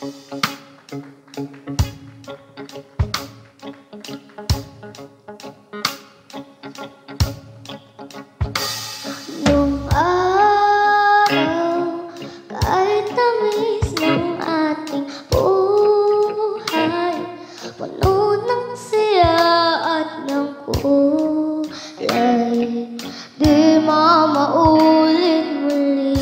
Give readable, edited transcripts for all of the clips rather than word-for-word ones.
Nung araw, kahit tamis ng ating buhay, puno ng siya at ng kulay, di mamaulit muli.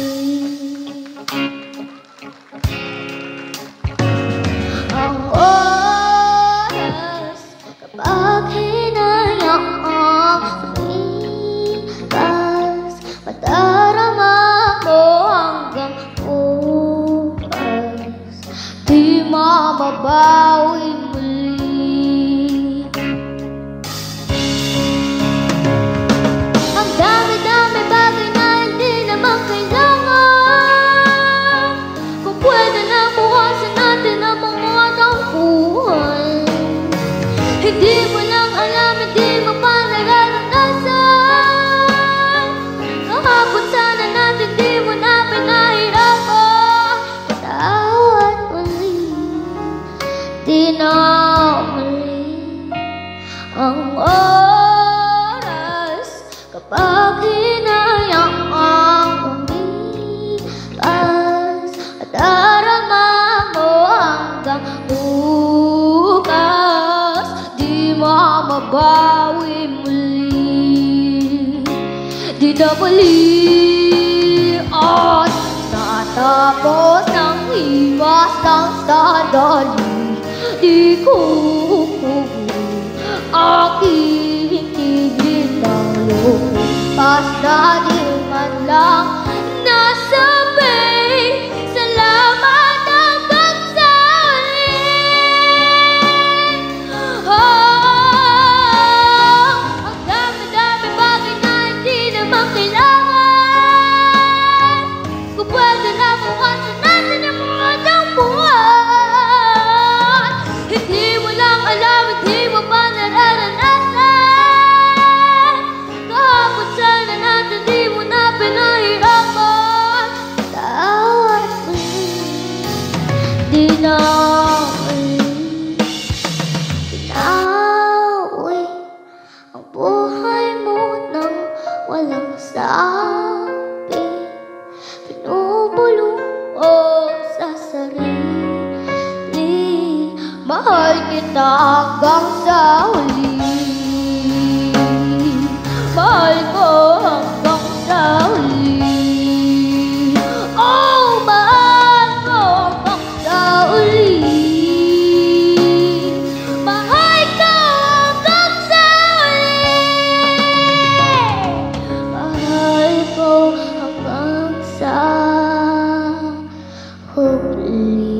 Ang oras, kapag hinayang ang lumipas, madarama mo hanggang bukas, di mamabawi muli. Ang dami-dami bagay na hindi naman kailangan, kung pwede na bukasan natin ang mga tangkuhan. Hindi mo lang alam, hindi mo pa nararanasan. Kahapon sana natin, di mo na pinahirapan. Patawad muli, di na muli. Ang oras, kapag hinayang ang lumipas, at darama mo hanggang bukas, di mamabawi muli, di na muli. At natapos ng iwas ng sadali, di ko aking tigil ng loob, basta di man lang nasabi salamat hanggang sa huli. Ang dami-dami bagay na hindi naman kailangan, kung pwede na bukasan natin ang mga tampuhan. Hindi mo lang alam, hindi mo pa nararanasan. Kahapon sana natin, di mo na pinahirapan. Tawad muli, di na muli. Pinawi ang buhay mo nang walang sabi, pinubulong mo sa sarili. Mahal kita hanggang sa huli, mahal ko hanggang sa huli. Oh, mahal ko hanggang sa huli, mahal ko hanggang sa huli, mahal ko hanggang sa huli.